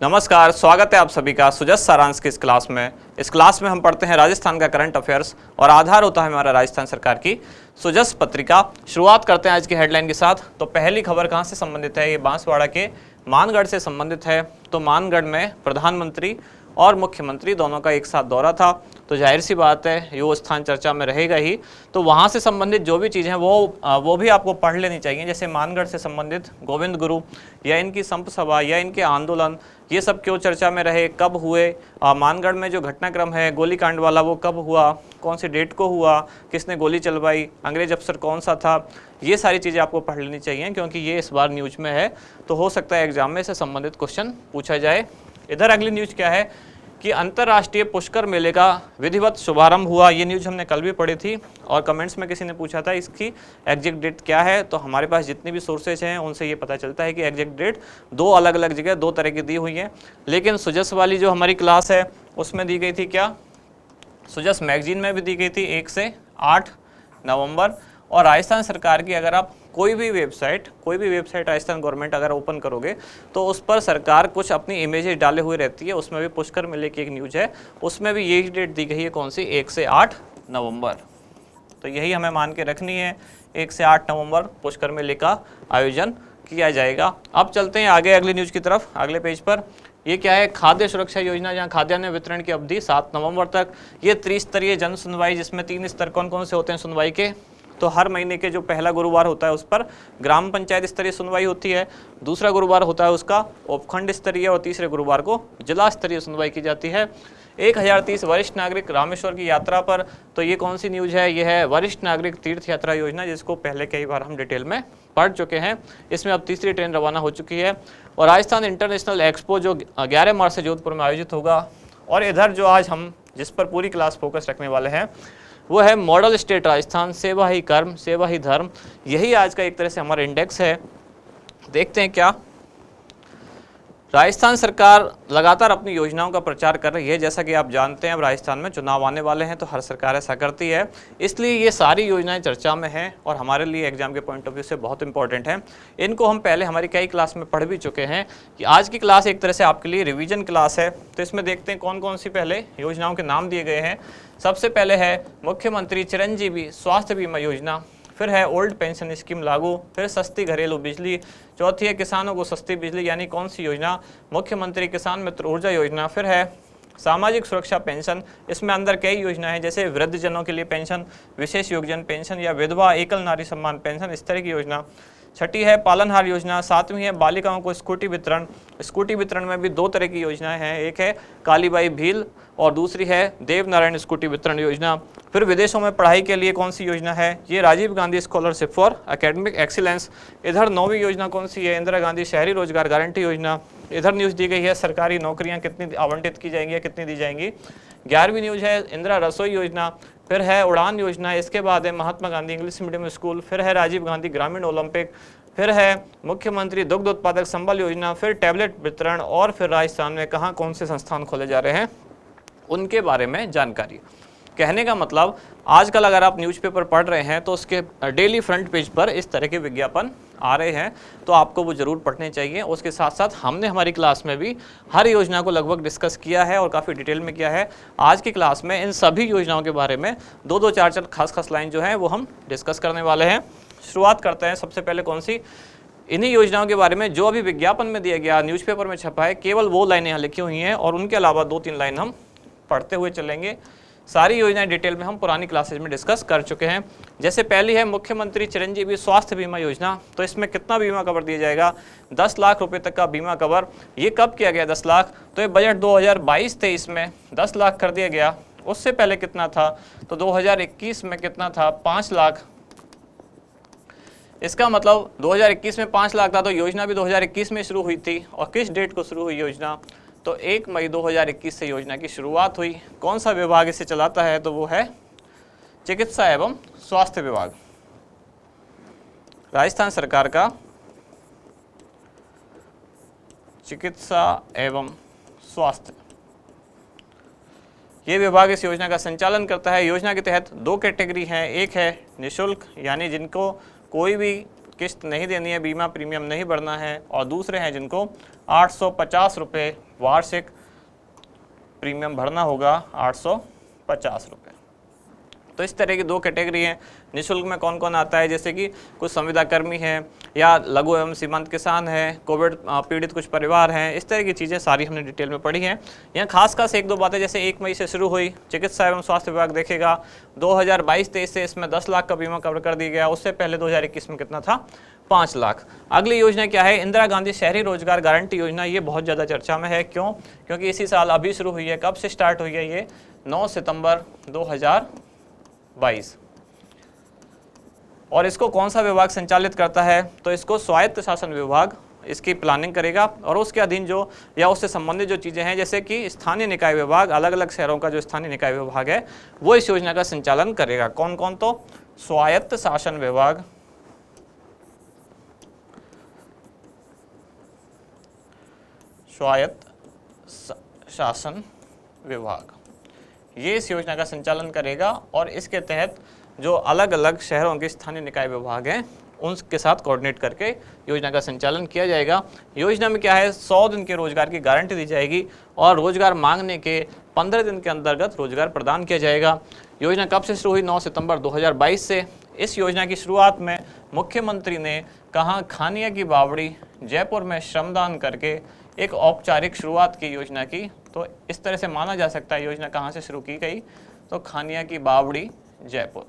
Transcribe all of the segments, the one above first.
नमस्कार, स्वागत है आप सभी का सुजस सारांश की इस क्लास में। इस क्लास में हम पढ़ते हैं राजस्थान का करंट अफेयर्स और आधार होता है हमारा राजस्थान सरकार की सुजस पत्रिका। शुरुआत करते हैं आज की हेडलाइन के साथ। तो पहली खबर कहां से संबंधित है? ये बांसवाड़ा के मानगढ़ से संबंधित है। तो मानगढ़ में प्रधानमंत्री और मुख्यमंत्री दोनों का एक साथ दौरा था, तो जाहिर सी बात है ये वो स्थान चर्चा में रहेगा ही। तो वहाँ से संबंधित जो भी चीज़ें हैं वो भी आपको पढ़ लेनी चाहिए। जैसे मानगढ़ से संबंधित गोविंद गुरु या इनकी संप सभा या इनके आंदोलन, ये सब क्यों चर्चा में रहे, कब हुए, मानगढ़ में जो घटनाक्रम है गोलीकांड वाला वो कब हुआ, कौन सी डेट को हुआ, किसने गोली चलवाई, अंग्रेज अफसर कौन सा था, ये सारी चीज़ें आपको पढ़ लेनी चाहिए क्योंकि ये इस बार न्यूज में है। तो हो सकता है एग्जाम में से संबंधित क्वेश्चन पूछा जाए। इधर अगली न्यूज क्या है कि अंतर्राष्ट्रीय पुष्कर मेले का विधिवत शुभारंभ हुआ। ये न्यूज हमने कल भी पढ़ी थी और कमेंट्स में किसी ने पूछा था इसकी एग्जैक्ट डेट क्या है। तो हमारे पास जितनी भी सोर्सेज हैं उनसे ये पता चलता है कि एग्जैक्ट डेट दो अलग अलग जगह दो तरह की दी हुई है। लेकिन सुजस वाली जो हमारी क्लास है उसमें दी गई थी क्या, सुजस मैगजीन में भी दी गई थी 1 से 8 नवंबर। और राजस्थान सरकार की अगर आप कोई भी वेबसाइट राजस्थान गवर्नमेंट अगर ओपन करोगे तो उस पर सरकार कुछ अपनी इमेजेस डाले हुए रहती है। उसमें भी पुष्कर मेले की एक न्यूज है, उसमें भी यही डेट दी गई है। कौन सी? 1 से 8 नवंबर। तो यही हमें मान के रखनी है, 1 से 8 नवंबर पुष्कर मेले का आयोजन किया जाएगा। अब चलते हैं आगे अगली न्यूज की तरफ। अगले पेज पर ये क्या है, खाद्य सुरक्षा योजना, जहाँ खाद्यान्न वितरण की अवधि 7 नवंबर तक। ये त्रिस्तरीय जन सुनवाई, जिसमें 3 स्तर कौन कौन से होते हैं सुनवाई के। तो हर महीने के जो पहला गुरुवार होता है उस पर ग्राम पंचायत स्तरीय सुनवाई होती है, दूसरा गुरुवार होता है उसका उपखंड स्तरीय और तीसरे गुरुवार को जिला स्तरीय सुनवाई की जाती है। 1030 वरिष्ठ नागरिक रामेश्वर की यात्रा पर। तो ये कौन सी न्यूज है? ये है वरिष्ठ नागरिक तीर्थ यात्रा योजना, जिसको पहले कई बार हम डिटेल में पढ़ चुके हैं। इसमें अब तीसरी ट्रेन रवाना हो चुकी है। और राजस्थान इंटरनेशनल एक्सपो जो 11 मार्च से जोधपुर में आयोजित होगा। और इधर जो आज हम जिस पर पूरी क्लास फोकस रखने वाले हैं वो है मॉडल स्टेट राजस्थान, सेवा ही कर्म सेवा ही धर्म। यही आज का एक तरह से हमारा इंडेक्स है। देखते हैं क्या राजस्थान सरकार लगातार अपनी योजनाओं का प्रचार कर रही है। जैसा कि आप जानते हैं अब राजस्थान में चुनाव आने वाले हैं, तो हर सरकार ऐसा करती है, इसलिए ये सारी योजनाएं चर्चा में हैं और हमारे लिए एग्जाम के पॉइंट ऑफ व्यू से बहुत इंपॉर्टेंट है। इनको हम पहले हमारी कई क्लास में पढ़ भी चुके हैं कि आज की क्लास एक तरह से आपके लिए रिविजन क्लास है। तो इसमें देखते हैं कौन कौन सी पहले योजनाओं के नाम दिए गए हैं। सबसे पहले है मुख्यमंत्री चिरंजीवी स्वास्थ्य बीमा योजना, फिर है ओल्ड पेंशन स्कीम लागू, फिर सस्ती घरेलू बिजली, चौथी है किसानों को सस्ती बिजली यानी कौन सी योजना, मुख्यमंत्री किसान मित्र ऊर्जा योजना, फिर है सामाजिक सुरक्षा पेंशन। इसमें अंदर कई योजनाएं हैं जैसे वृद्धजनों के लिए पेंशन, विशेष योगजन पेंशन या विधवा एकल नारी सम्मान पेंशन, इस तरह की योजना। छठी है पालनहार योजना, सातवीं है बालिकाओं को स्कूटी वितरण। स्कूटी वितरण में भी दो तरह की योजनाएं हैं, एक है कालीबाई भील और दूसरी है देवनारायण स्कूटी वितरण योजना। फिर विदेशों में पढ़ाई के लिए कौन सी योजना है? ये Rajiv Gandhi scholarship for academic excellence. इधर 9वीं योजना कौन सी है? इंदिरा गांधी शहरी रोजगार गारंटी योजना। इधर न्यूज़ दी गई है सरकारी नौकरियां कितनी आवंटित की जाएंगी या कितनी दी जाएंगी। 11वीं न्यूज है इंदिरा रसोई योजना, फिर है उड़ान योजना, इसके बाद है Mahatma Gandhi English medium school, फिर है राजीव गांधी ग्रामीण ओलंपिक, फिर है मुख्यमंत्री दुग्ध उत्पादक संबल योजना, फिर टैबलेट वितरण और फिर राजस्थान में कहाँ कौन से संस्थान खोले जा रहे हैं उनके बारे में जानकारी। कहने का मतलब आजकल अगर आप न्यूज़पेपर पढ़ रहे हैं तो उसके डेली फ्रंट पेज पर इस तरह के विज्ञापन आ रहे हैं, तो आपको वो जरूर पढ़ने चाहिए। उसके साथ साथ हमने हमारी क्लास में भी हर योजना को लगभग डिस्कस किया है और काफ़ी डिटेल में किया है। आज की क्लास में इन सभी योजनाओं के बारे में दो दो चार चार खास लाइन जो है वो हम डिस्कस करने वाले हैं। शुरुआत करते हैं सबसे पहले कौन सी, इन्हीं योजनाओं के बारे में जो अभी विज्ञापन में दिया गया न्यूज़पेपर में छपा है, केवल वो लाइनें यहाँ लिखी हुई हैं और उनके अलावा 2-3 लाइन हम पढ़ते हुए चलेंगे। सारी योजनाएं डिटेल में हम पुरानी क्लासेज में डिस्कस कर चुके हैं। जैसे पहली है मुख्यमंत्री चिरंजीवी स्वास्थ्य बीमा योजना। तो इसमें कितना बीमा कवर दिया जाएगा? 10 लाख रुपए तक का बीमा कवर। ये कब किया गया 10 लाख? तो ये बजट 2022-23 में 10 लाख कर दिया गया। उससे पहले कितना था? तो 2021 में कितना था? 5 लाख। इसका मतलब 2021 में 5 लाख था, तो योजना भी 2021 में शुरू हुई थी। और किस डेट को शुरू हुई योजना? तो 1 मई 2021 से योजना की शुरुआत हुई। कौन सा विभाग इसे चलाता है? तो वो है चिकित्सा एवं स्वास्थ्य विभाग, राजस्थान सरकार का चिकित्सा एवं स्वास्थ्य ये विभाग इस योजना का संचालन करता है। योजना के तहत 2 कैटेगरी हैं, एक है निःशुल्क यानी जिनको कोई भी किस्त नहीं देनी है, बीमा प्रीमियम नहीं भरना है, और दूसरे हैं जिनको 850 रुपये वार्षिक प्रीमियम भरना होगा 850 रुपये। तो इस तरह की दो कैटेगरी हैं। निःशुल्क में कौन कौन आता है, जैसे कि कुछ संविदा कर्मी हैं या लघु एवं सीमांत किसान हैं, कोविड पीड़ित कुछ परिवार हैं, इस तरह की चीज़ें सारी हमने डिटेल में पढ़ी हैं। यहाँ खास एक दो बातें, जैसे 1 मई से शुरू हुई, चिकित्सा एवं स्वास्थ्य विभाग देखेगा 2022-23 से इसमें 10 लाख का बीमा कवर कर दिया गया। उससे पहले 2021 में कितना था, 5 लाख। अगली योजना क्या है, इंदिरा गांधी शहरी रोजगार गारंटी योजना। ये बहुत ज़्यादा चर्चा में है, क्यों? क्योंकि इसी साल अभी शुरू हुई है। कब से स्टार्ट हुई है ये? 9 सितंबर 2022। और इसको कौन सा विभाग संचालित करता है? तो इसको स्वायत्त शासन विभाग इसकी प्लानिंग करेगा, और उसके अधीन जो या उससे संबंधित जो चीज़ें हैं, जैसे कि स्थानीय निकाय विभाग, अलग अलग शहरों का जो स्थानीय निकाय विभाग है वो इस योजना का संचालन करेगा। कौन कौन? तो स्वायत्त शासन विभाग, स्वायत्त शासन विभाग ये इस योजना का संचालन करेगा, और इसके तहत जो अलग अलग शहरों के स्थानीय निकाय विभाग हैं उनके साथ कोऑर्डिनेट करके योजना का संचालन किया जाएगा। योजना में क्या है, 100 दिन के रोजगार की गारंटी दी जाएगी, और रोजगार मांगने के 15 दिन के अंतर्गत रोजगार प्रदान किया जाएगा। योजना कब से शुरू हुई? 9 सितंबर 2022 से। इस योजना की शुरुआत में मुख्यमंत्री ने कहाँ, खानिया की बावड़ी जयपुर में श्रमदान करके एक औपचारिक शुरुआत की योजना की। तो इस तरह से माना जा सकता है योजना कहाँ से शुरू की गई, तो खानिया की बावड़ी जयपुर।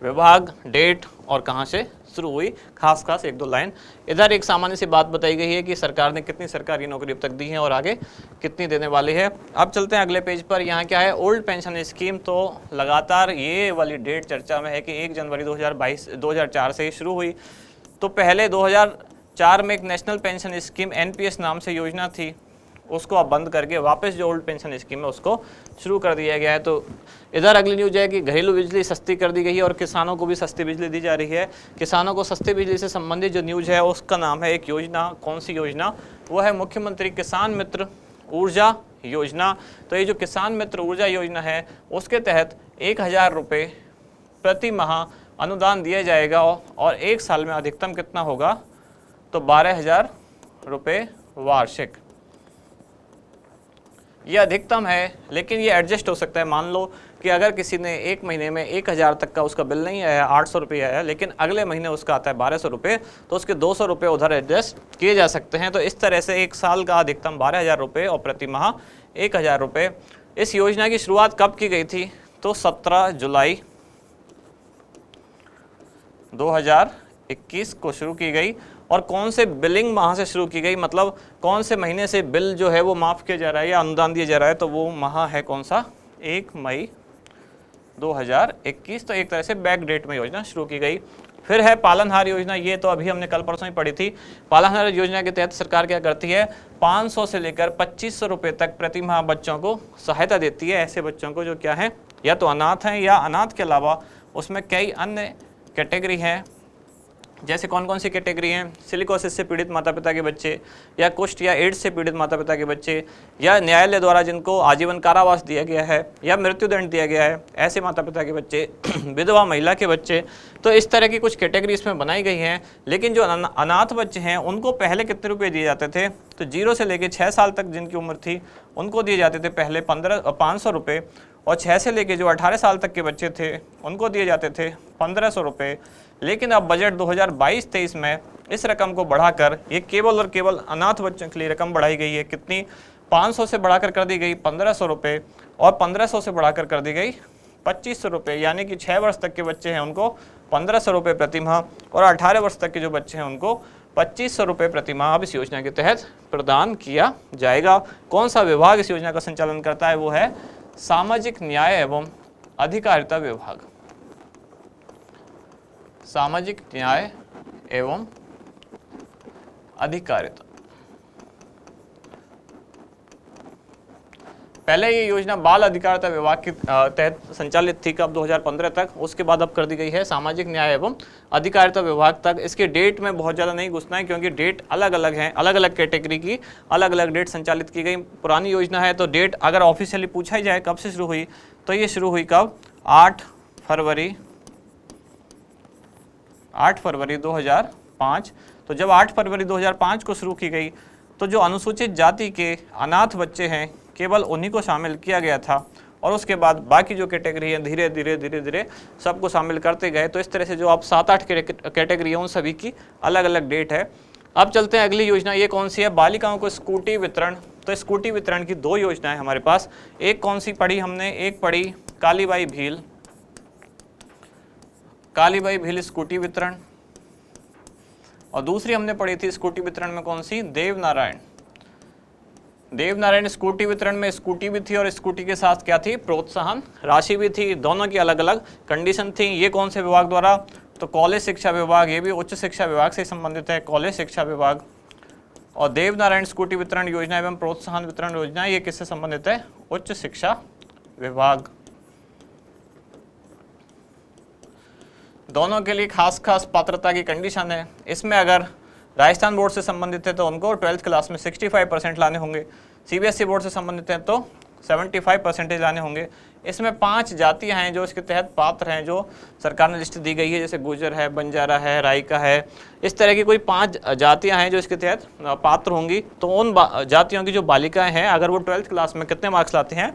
विभाग, डेट और कहाँ से शुरू हुई, खास एक दो लाइन। इधर एक सामान्य सी बात बताई गई है कि सरकार ने कितनी सरकारी नौकरी अब तक दी है और आगे कितनी देने वाली है। अब चलते हैं अगले पेज पर। यहाँ क्या है, ओल्ड पेंशन स्कीम। तो लगातार ये वाली डेट चर्चा में है कि 1 जनवरी 2004 से ही शुरू हुई। तो पहले 2004 में एक नेशनल पेंशन स्कीम NPS नाम से योजना थी, उसको अब बंद करके वापस जो ओल्ड पेंशन स्कीम है उसको शुरू कर दिया गया है। तो इधर अगली न्यूज है कि घरेलू बिजली सस्ती कर दी गई है और किसानों को भी सस्ती बिजली दी जा रही है। किसानों को सस्ती बिजली से संबंधित जो न्यूज है उसका नाम है एक योजना। कौन सी योजना? वो है मुख्यमंत्री किसान मित्र ऊर्जा योजना। तो ये जो किसान मित्र ऊर्जा योजना है उसके तहत 1000 रुपये प्रति माह अनुदान दिया जाएगा, और 1 साल में अधिकतम कितना होगा, तो 12,000 रुपये वार्षिक। ये अधिकतम है, लेकिन ये एडजस्ट हो सकता है। मान लो कि अगर किसी ने 1 महीने में 1000 तक का उसका बिल नहीं आया, 800 रुपये आया, लेकिन अगले महीने उसका आता है 1200 रुपये, तो उसके 200 रुपये उधर एडजस्ट किए जा सकते हैं। तो इस तरह से 1 साल का अधिकतम 12,000 रुपये और प्रति माह 1000 रुपये। इस योजना की शुरुआत कब की गई थी? तो 17 जुलाई 2021 को शुरू की गई। और कौन से बिलिंग माह से शुरू की गई, मतलब कौन से महीने से बिल जो है वो माफ़ किया जा रहा है या अनुदान दिया जा रहा है, तो वो माह है कौन सा? 1 मई 2021। तो एक तरह से बैक डेट में योजना शुरू की गई। फिर है पालनहार योजना। ये तो अभी हमने कल परसों ही पढ़ी थी। पालनहार योजना के तहत सरकार क्या करती है, 500 से लेकर 2500 रुपये तक प्रति माह बच्चों को सहायता देती है। ऐसे बच्चों को जो क्या है, या तो अनाथ हैं, या अनाथ के अलावा उसमें कई अन्य कैटेगरी हैं। जैसे कौन कौन सी कैटेगरी हैं? सिलिकोसिस से पीड़ित माता पिता के बच्चे, या कुष्ठ या एड्स से पीड़ित माता पिता के बच्चे, या न्यायालय द्वारा जिनको आजीवन कारावास दिया गया है या मृत्युदंड दिया गया है, ऐसे माता पिता के बच्चे, विधवा महिला के बच्चे। तो इस तरह की कुछ कैटेगरी इसमें बनाई गई हैं। लेकिन जो अनाथ बच्चे हैं उनको पहले कितने रुपये दिए जाते थे? तो 0 से लेकर 6 साल तक जिनकी उम्र थी उनको दिए जाते थे पहले 500 रुपये, और 6 से लेकर जो 18 साल तक के बच्चे थे उनको दिए जाते थे 1500 रुपये। लेकिन अब बजट 2022-23 में इस रकम को बढ़ाकर ये केवल और केवल अनाथ बच्चों के लिए रकम बढ़ाई गई है। कितनी? 500 से बढ़ाकर कर दी गई 1500 रुपये, और 1500 से बढ़ाकर कर दी गई 2500 रुपये। यानी कि 6 वर्ष तक के बच्चे हैं उनको 1500 रुपये प्रति माह, और 18 वर्ष तक के जो बच्चे हैं उनको 2500 रुपये प्रति माह अब इस योजना के तहत प्रदान किया जाएगा। कौन सा विभाग इस योजना का संचालन करता है? वो है सामाजिक न्याय एवं अधिकारिता विभाग। सामाजिक न्याय एवं अधिकारिता। पहले ये योजना बाल अधिकारिता विभाग के तहत संचालित थी, कब? 2015 तक। उसके बाद अब कर दी गई है सामाजिक न्याय एवं अधिकारिता विभाग तक। इसके डेट में बहुत ज़्यादा नहीं घुसना है, क्योंकि डेट अलग अलग हैं, अलग अलग कैटेगरी की अलग अलग डेट संचालित की गई। पुरानी योजना है तो डेट अगर ऑफिशियली पूछा ही जाए कब से शुरू हुई, तो ये शुरू हुई कब? 8 फरवरी 2005। तो जब 8 फरवरी 2005 को शुरू की गई तो जो अनुसूचित जाति के अनाथ बच्चे हैं केवल उन्हीं को शामिल किया गया था, और उसके बाद बाकी जो कैटेगरी है धीरे धीरे सबको शामिल करते गए। तो इस तरह से जो आप 7-8 कैटेगरी है उन सभी की अलग अलग डेट है। अब चलते हैं अगली योजना, ये कौन सी है? बालिकाओं को स्कूटी वितरण। तो स्कूटी वितरण की 2 योजनाएं हमारे पास। एक कौन सी पढ़ी हमने? एक पढ़ी कालीबाई भील स्कूटी वितरण, और दूसरी हमने पढ़ी थी स्कूटी वितरण में कौन सी? देवनारायण स्कूटी वितरण में स्कूटी भी थी और स्कूटी के साथ क्या थी? प्रोत्साहन राशि भी थी। दोनों की अलग अलग कंडीशन थी। ये कौन से विभाग द्वारा? तो कॉलेज शिक्षा विभाग, ये भी उच्च शिक्षा विभाग से संबंधित है, कॉलेज शिक्षा विभाग। और देवनारायण स्कूटी वितरण योजना एवं प्रोत्साहन वितरण योजना ये किससे संबंधित है? उच्च शिक्षा विभाग। दोनों के लिए खास पात्रता की कंडीशन है। इसमें अगर राजस्थान बोर्ड से संबंधित है तो उनको 12th क्लास में 65% लाने होंगे, सीबीएसई बोर्ड से संबंधित है तो 75% लाने होंगे। इसमें 5 जातियां हैं जो इसके तहत पात्र हैं, जो सरकार ने लिस्ट दी गई है, जैसे गुर्जर है, बंजारा है, राइका है, इस तरह की कोई 5 जातियां हैं जो इसके तहत पात्र होंगी। तो उन जातियों की जो बालिकाएं हैं अगर वो 12th क्लास में कितने मार्क्स लाते हैं?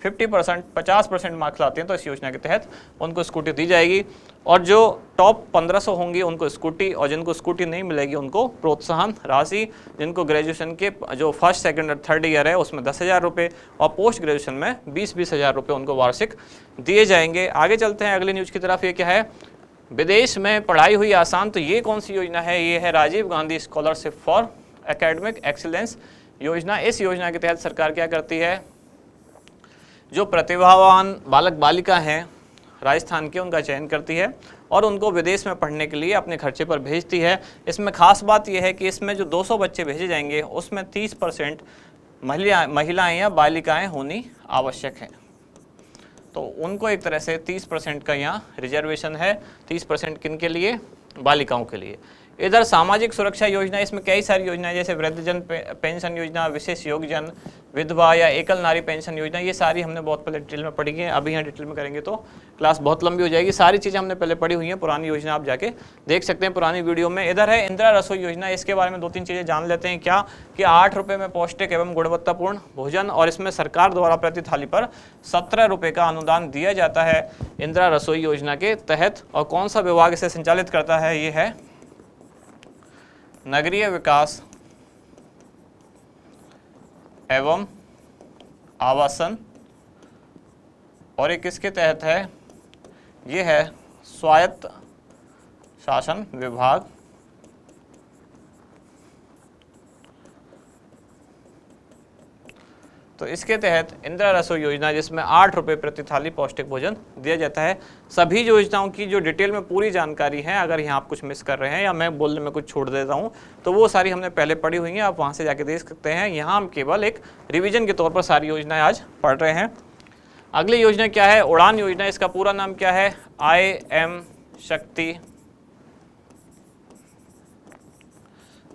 50% मार्क्स लाते हैं तो इस योजना के तहत उनको स्कूटी दी जाएगी। और जो टॉप 1500 होंगी उनको स्कूटी, और जिनको स्कूटी नहीं मिलेगी उनको प्रोत्साहन राशि। जिनको ग्रेजुएशन के जो 1st, 2nd और 3rd ईयर है उसमें 10,000 रुपये, और पोस्ट ग्रेजुएशन में 20,000 रुपये उनको वार्षिक दिए जाएंगे। आगे चलते हैं अगली न्यूज़ की तरफ। ये क्या है? विदेश में पढ़ाई हुई आसान। तो ये कौन सी योजना है? ये है Rajiv Gandhi scholarship for academic excellence योजना। इस योजना के तहत सरकार क्या करती है? जो प्रतिभावान बालक बालिका हैं राजस्थान के, उनका चयन करती है और उनको विदेश में पढ़ने के लिए अपने खर्चे पर भेजती है। इसमें खास बात यह है कि इसमें जो 200 बच्चे भेजे जाएंगे उसमें 30% महिलाएं या बालिकाएं होनी आवश्यक है। तो उनको एक तरह से 30% का यहाँ रिजर्वेशन है। 30% किन के लिए? बालिकाओं के लिए। इधर सामाजिक सुरक्षा योजना, इसमें कई सारी योजनाएं जैसे वृद्धजन पेंशन योजना, विशेष योगजन, विधवा या एकल नारी पेंशन योजना, ये सारी हमने बहुत पहले डिटेल में पढ़ी है। अभी यहाँ डिटेल में करेंगे तो क्लास बहुत लंबी हो जाएगी। सारी चीज़ें हमने पहले पढ़ी हुई हैं, पुरानी योजना आप जाके देख सकते हैं पुरानी वीडियो में। इधर है इंदिरा रसोई योजना। इसके बारे में 2-3 चीज़ें जान लेते हैं। क्या कि 8 रुपये में पौष्टिक एवं गुणवत्तापूर्ण भोजन, और इसमें सरकार द्वारा प्रति थाली पर 17 रुपये का अनुदान दिया जाता है इंदिरा रसोई योजना के तहत। और कौन सा विभाग इसे संचालित करता है? ये है नगरीय विकास एवं आवासन, और ये किसके तहत है? ये है स्वायत्त शासन विभाग। तो इसके तहत इंदिरा रसोई योजना, जिसमें 8 रुपये प्रति थाली पौष्टिक भोजन दिया जाता है। सभी योजनाओं की जो डिटेल में पूरी जानकारी है, अगर यहाँ आप कुछ मिस कर रहे हैं या मैं बोलने में कुछ छोड़ देता हूँ तो वो सारी हमने पहले पढ़ी हुई हैं, आप वहाँ से जाके देख सकते हैं। यहाँ हम केवल एक रिवीजन के तौर पर सारी योजनाएं आज पढ़ रहे हैं। अगली योजना क्या है? उड़ान योजना। इसका पूरा नाम क्या है? IM शक्ति।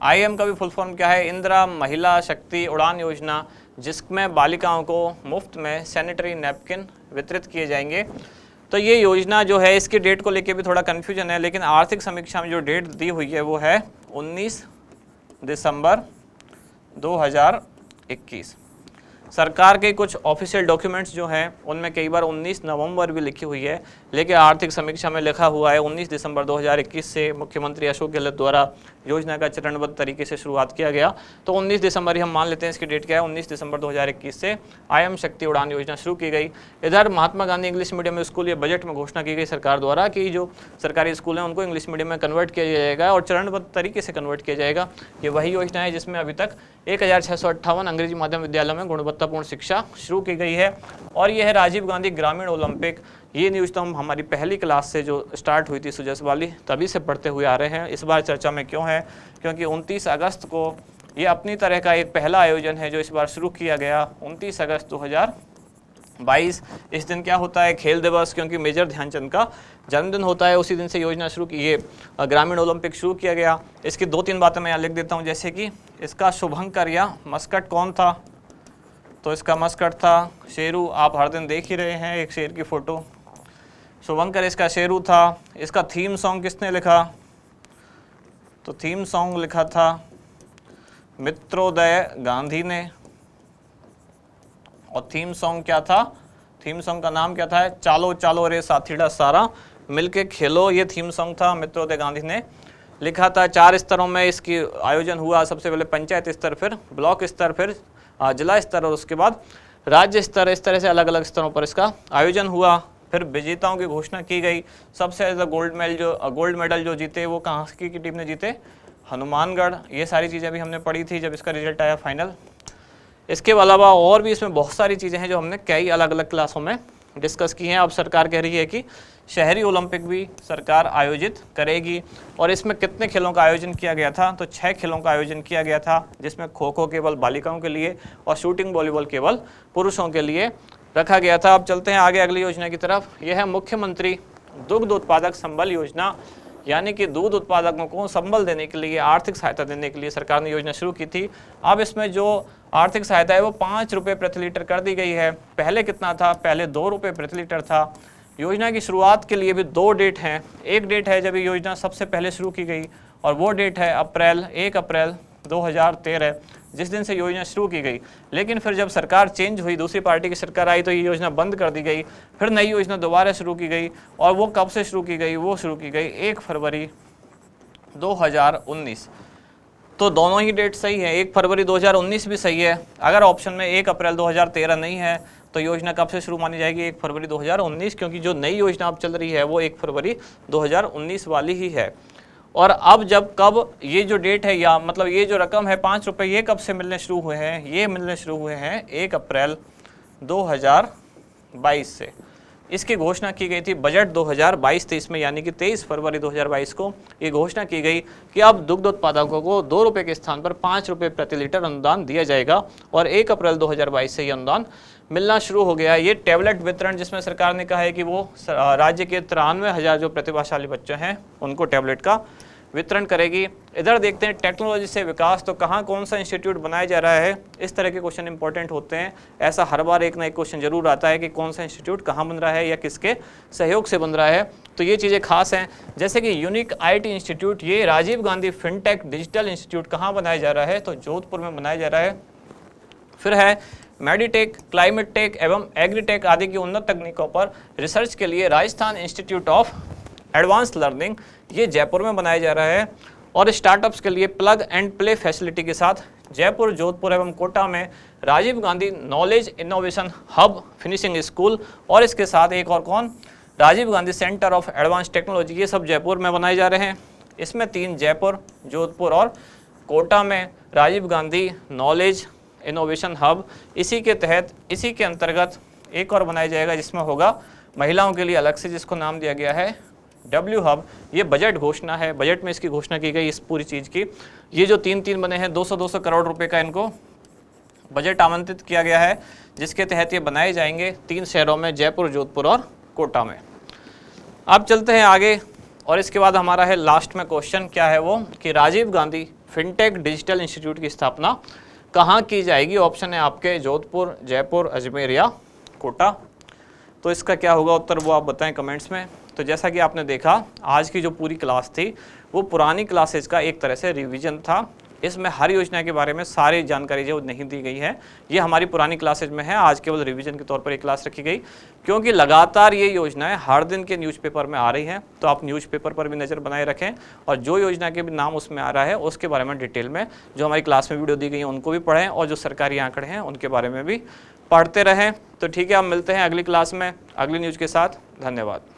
IM का भी फुल फॉर्म क्या है? इंदिरा महिला शक्ति उड़ान योजना, जिसमें बालिकाओं को मुफ्त में सैनिटरी नैपकिन वितरित किए जाएंगे। तो ये योजना जो है, इसकी डेट को लेके भी थोड़ा कन्फ्यूजन है, लेकिन आर्थिक समीक्षा में जो डेट दी हुई है वो है 19 दिसंबर 2021। सरकार के कुछ ऑफिशियल डॉक्यूमेंट्स जो हैं उनमें कई बार 19 नवंबर भी लिखी हुई है, लेकिन आर्थिक समीक्षा में लिखा हुआ है 19 दिसंबर 2021 से मुख्यमंत्री अशोक गहलोत द्वारा योजना का चरणबद्ध तरीके से शुरुआत किया गया। तो 19 दिसंबर ही हम मान लेते हैं। इसकी डेट क्या है? 19 दिसंबर 2021 से IM शक्ति उड़ान योजना शुरू की गई। इधर Mahatma Gandhi English medium school, ये बजट में घोषणा की गई सरकार द्वारा कि जो सरकारी स्कूल हैं उनको इंग्लिश मीडियम में कन्वर्ट किया जाएगा और चरणबद्ध तरीके से कन्वर्ट किया जाएगा। ये वही योजना है जिसमें अभी तक 1658 अंग्रेजी माध्यम विद्यालयों में गुणवत्तापूर्ण शिक्षा शुरू की गई है। और यह है राजीव गांधी ग्रामीण ओलंपिक। ये न्यूज़ तो हम हमारी पहली क्लास से जो स्टार्ट हुई थी सुजस वाली, तभी से पढ़ते हुए आ रहे हैं। इस बार चर्चा में क्यों है? क्योंकि 29 अगस्त को ये अपनी तरह का एक पहला आयोजन है जो इस बार शुरू किया गया 29 अगस्त 2022। इस दिन क्या होता है? खेल दिवस, क्योंकि मेजर ध्यानचंद का जन्मदिन होता है। उसी दिन से योजना शुरू की, ये ग्रामीण ओलंपिक शुरू किया गया। इसकी 2-3 बातें मैं यहाँ लिख देता हूँ, जैसे कि इसका शुभंकर या मस्कट कौन था? तो इसका मस्कट था शेरू। आप हर दिन देख ही रहे हैं एक शेर की फ़ोटो। शुभंकर इसका शेरू था। इसका थीम सॉन्ग किसने लिखा? तो थीम सॉन्ग लिखा था मित्रोदय गांधी ने, और थीम सॉन्ग क्या था, थीम सॉन्ग का नाम क्या था, चालो चालो रे साथीड़ा सारा मिलके खेलो, ये थीम सॉन्ग था, मित्रोदय गांधी ने लिखा था। 4 स्तरों में इसकी आयोजन हुआ, सबसे पहले पंचायत स्तर, फिर ब्लॉक स्तर, फिर जिला स्तर और उसके बाद राज्य स्तर। इस तरह से अलग अलग स्तरों पर इसका आयोजन हुआ। फिर विजेताओं की घोषणा की गई। सबसे ज़्यादा गोल्ड मेडल जो जीते वो कहाँ की टीम ने जीते, हनुमानगढ़। ये सारी चीज़ें भी हमने पढ़ी थी जब इसका रिजल्ट आया फाइनल। इसके अलावा और भी इसमें बहुत सारी चीज़ें हैं जो हमने कई अलग अलग क्लासों में डिस्कस की हैं। अब सरकार कह रही है कि शहरी ओलंपिक भी सरकार आयोजित करेगी। और इसमें कितने खेलों का आयोजन किया गया था, तो 6 खेलों का आयोजन किया गया था, जिसमें खो खो केवल बालिकाओं के लिए और शूटिंग वॉलीबॉल केवल पुरुषों के लिए रखा गया था। अब चलते हैं आगे अगली योजना की तरफ। यह है मुख्यमंत्री दुग्ध उत्पादक संबल योजना, यानी कि दूध उत्पादकों को संबल देने के लिए, आर्थिक सहायता देने के लिए सरकार ने योजना शुरू की थी। अब इसमें जो आर्थिक सहायता है वो 5 रुपये प्रति लीटर कर दी गई है। पहले कितना था, पहले 2 रुपये प्रति लीटर था। योजना की शुरुआत के लिए भी 2 डेट हैं। एक डेट है जब ये योजना सबसे पहले शुरू की गई और वो डेट है 1 अप्रैल 2013, जिस दिन से योजना शुरू की गई। लेकिन फिर जब सरकार चेंज हुई, दूसरी पार्टी की सरकार आई, तो ये योजना बंद कर दी गई। फिर नई योजना दोबारा शुरू की गई। और वो कब से शुरू की गई, वो शुरू की गई 1 फरवरी 2019। तो दोनों ही डेट सही है, 1 फरवरी 2019 भी सही है। अगर ऑप्शन में 1 अप्रैल 2013 नहीं है तो योजना कब से शुरू मानी जाएगी, 1 फरवरी 2019, क्योंकि जो नई योजना अब चल रही है वो 1 फरवरी 2019 वाली ही है। और अब जब कब ये जो डेट है, या मतलब ये जो रकम है 5 रुपये, ये कब से मिलने शुरू हुए हैं, ये मिलने शुरू हुए हैं 1 अप्रैल 2022 से। इसकी घोषणा की गई थी बजट 2022-23 में, यानी कि 23 फरवरी 2022 को ये घोषणा की गई कि अब दुग्ध उत्पादकों को 2 रुपये के स्थान पर 5 रुपये प्रति लीटर अनुदान दिया जाएगा। और 1 अप्रैल 2022 से ये अनुदान मिलना शुरू हो गया। ये टैबलेट वितरण, जिसमें सरकार ने कहा है कि वो राज्य के 93,000 जो प्रतिभाशाली बच्चे हैं उनको टैबलेट का वितरण करेगी। इधर देखते हैं टेक्नोलॉजी से विकास, तो कहाँ कौन सा इंस्टीट्यूट बनाया जा रहा है। इस तरह के क्वेश्चन इंपॉर्टेंट होते हैं। ऐसा हर बार एक ना एक क्वेश्चन जरूर आता है कि कौन सा इंस्टीट्यूट कहाँ बन रहा है या किसके सहयोग से बन रहा है। तो ये चीज़ें खास हैं, जैसे कि यूनिक IT इंस्टीट्यूट, ये Rajiv Gandhi fintech digital institute कहाँ बनाया जा रहा है, तो जोधपुर में बनाया जा रहा है। फिर है मेडिटेक, क्लाइमेट टेक एवं एग्रीटेक आदि की उन्नत तकनीकों पर रिसर्च के लिए Rajasthan institute of advance learning, ये जयपुर में बनाया जा रहा है। और स्टार्टअप्स के लिए प्लग एंड प्ले फैसिलिटी के साथ जयपुर, जोधपुर एवं कोटा में Rajiv Gandhi knowledge innovation hub, finishing school, और इसके साथ एक और कौन, Rajiv Gandhi centre of advance technology, ये सब जयपुर में बनाए जा रहे हैं। इसमें 3 जयपुर, जोधपुर और कोटा में Rajiv Gandhi knowledge innovation hub. इसी के तहत, इसी के अंतर्गत एक और बनाया जाएगा जिसमें होगा महिलाओं के लिए अलग से, जिसको नाम दिया गया है W हब। ये बजट घोषणा है, बजट में इसकी घोषणा की गई इस पूरी चीज़ की। ये जो 3 बने हैं, 200 करोड़ रुपए का इनको बजट आमंत्रित किया गया है, जिसके तहत ये बनाए जाएंगे 3 शहरों में, जयपुर, जोधपुर और कोटा में। अब चलते हैं आगे, और इसके बाद हमारा है लास्ट में क्वेश्चन, क्या है वो, कि Rajiv Gandhi fintech digital institute की स्थापना कहाँ की जाएगी। ऑप्शन है आपके जोधपुर, जयपुर, अजमेर या कोटा। तो इसका क्या होगा उत्तर, वो आप बताएं कमेंट्स में। तो जैसा कि आपने देखा, आज की जो पूरी क्लास थी वो पुरानी क्लासेज का एक तरह से रिवीजन था। इसमें हर योजना के बारे में सारी जानकारी जो नहीं दी गई है, ये हमारी पुरानी क्लासेज में है। आज केवल रिवीजन के तौर पर एक क्लास रखी गई, क्योंकि लगातार ये योजनाएं हर दिन के न्यूज़पेपर में आ रही हैं। तो आप न्यूज़पेपर पर भी नज़र बनाए रखें, और जो योजना के भी नाम उसमें आ रहा है उसके बारे में डिटेल में जो हमारी क्लास में वीडियो दी गई है उनको भी पढ़ें, और जो सरकारी आंकड़े हैं उनके बारे में भी पढ़ते रहें। तो ठीक है, आप मिलते हैं अगली क्लास में अगली न्यूज़ के साथ। धन्यवाद।